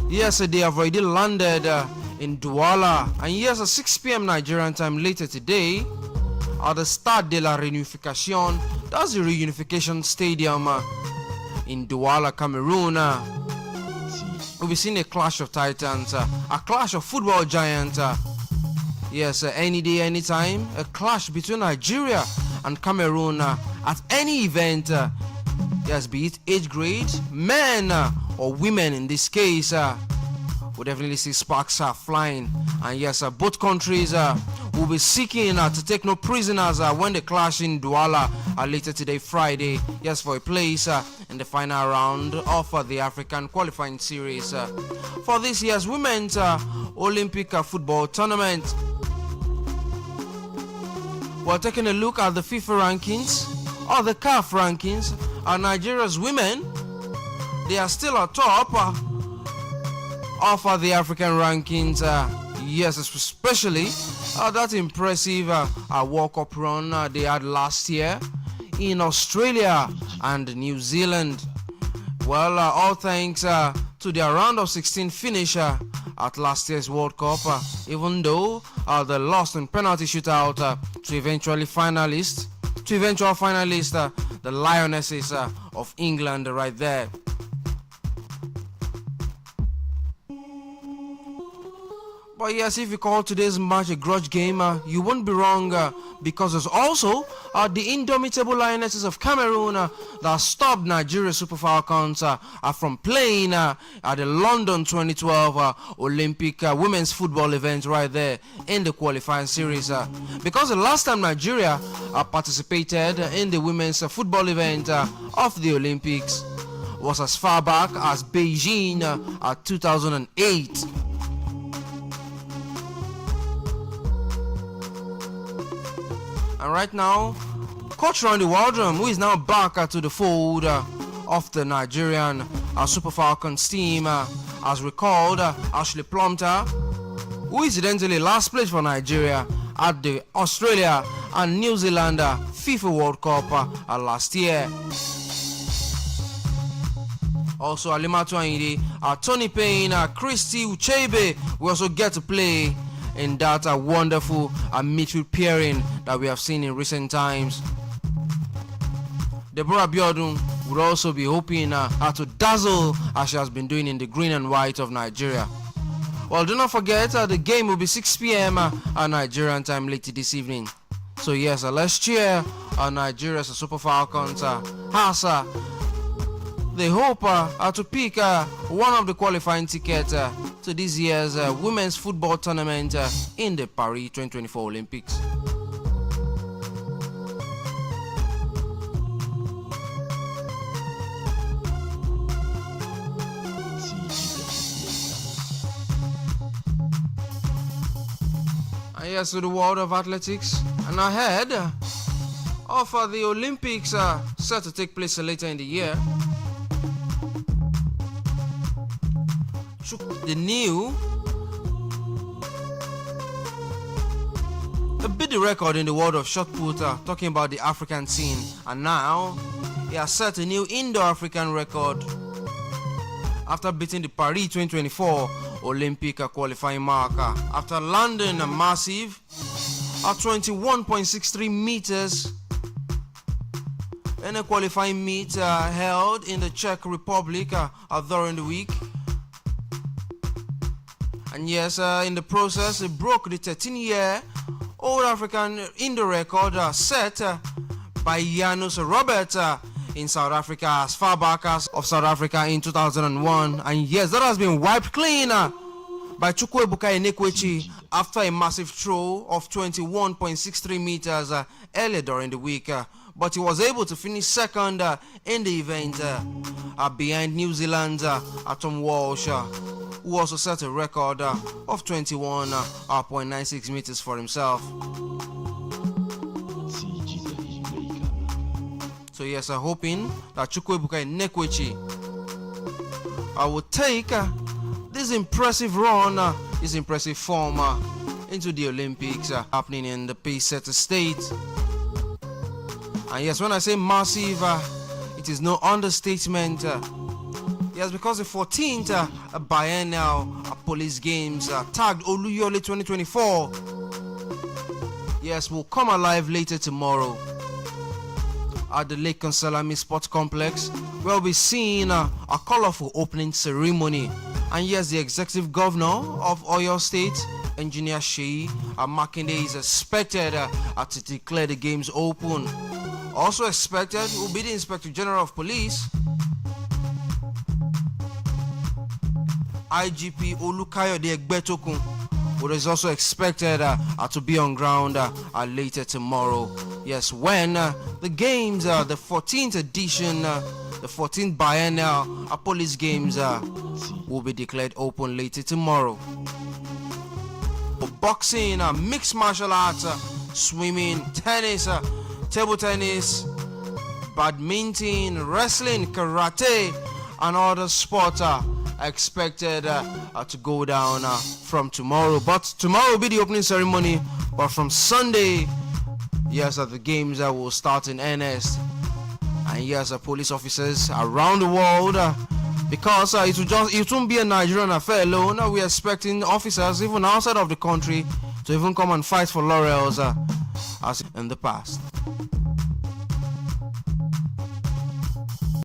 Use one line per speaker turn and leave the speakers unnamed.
Yes, they have already landed in Douala. And yes, at 6 p.m. Nigerian time later today, at the Stade de la Réunification, that's the Reunification Stadium in Douala, Cameroon. We'll be seeing a clash of titans, a clash of football giants. Yes, any day, anytime, a clash between Nigeria and Cameroon at any event. Yes, be it age grade, men or women in this case. We'll definitely see sparks flying. And yes, both countries will be seeking to take no prisoners when they clash in Douala later today, Friday. Yes, for a place in the final round of the African qualifying series for this year's Women's Olympic football tournament. We're taking a look at the FIFA rankings or the CAF rankings. Nigeria's women, they are still atop of the African rankings. Yes, especially that impressive World Cup run they had last year in Australia and New Zealand. Well, all thanks to their round of 16 finish at last year's World Cup, even though they lost in penalty shootout to eventual finalists, the Lionesses of England right there. But yes, if you call today's match a grudge game, you won't be wrong because there's also the indomitable Lionesses of Cameroon that stopped Nigeria Super Falcons from playing at the London 2012 Olympic women's football event right there in the qualifying series. Because the last time Nigeria participated in the women's football event of the Olympics was as far back as Beijing 2008. And right now, Coach Randy Waldrum, who is now back to the fold of the Nigerian Super Falcons team, has recalled Ashley Plumter, who incidentally last place for Nigeria at the Australia and New Zealand FIFA World Cup last year. Also, Alimatu Ayinde, Tony Payne, Christy Uchebe will also get to play in that wonderful midfield pairing that we have seen in recent times. Deborah Biodun would also be hoping to dazzle as she has been doing in the green and white of Nigeria. Well, do not forget the game will be 6 p.m. at Nigerian time later this evening. So yes, let's cheer Nigeria's Super Falcons as they hope to pick one of the qualifying tickets to this year's women's football tournament in the Paris 2024 Olympics. And yes, to the world of athletics, and ahead of the Olympics set to take place later in the year, beat the record in the world of shot put, talking about the African scene, and now he has set a new indoor African record after beating the Paris 2024 Olympic qualifying mark after landing a massive 21.63 meters in a qualifying meet held in the Czech Republic during the week. And yes, in the process, it broke the 13-year-old African indoor record set by Janus Robert in South Africa as far back as of South Africa in 2001. And yes, that has been wiped clean by Chukwuebuka Enekwechi after a massive throw of 21.63 meters earlier during the week. But he was able to finish second in the event behind New Zealand's Tom Walsh, who also set a record of 21.96 meters for himself. So yes, I'm hoping that Chukwuebuka Enekwechi will take this impressive run, this impressive form into the Olympics happening in the Pacesetter state. And yes, when I say massive, it is no understatement. Yes, because the 14th biennial police games tagged Oluyole 2024. Yes, will come alive later tomorrow at the Lake Consalami Sports Complex. We'll be seeing a colorful opening ceremony. And yes, the executive governor of Oyo State, Engineer Sheyi Makinde, is expected to declare the games open. Also expected will be the Inspector General of Police, IGP Olukayode Egbetokun, who is also expected to be on ground later tomorrow. Yes, when the games, the 14th edition, the 14th biennial police games will be declared open later tomorrow. For boxing, mixed martial arts, swimming, tennis, table tennis, badminton, wrestling, karate, and other sports are expected to go down from tomorrow. But tomorrow will be the opening ceremony. But from Sunday, yes, the games will start in earnest. And yes, police officers around the world, because it won't be a Nigerian affair alone. We're expecting officers even outside of the country to even come and fight for laurels as in the past.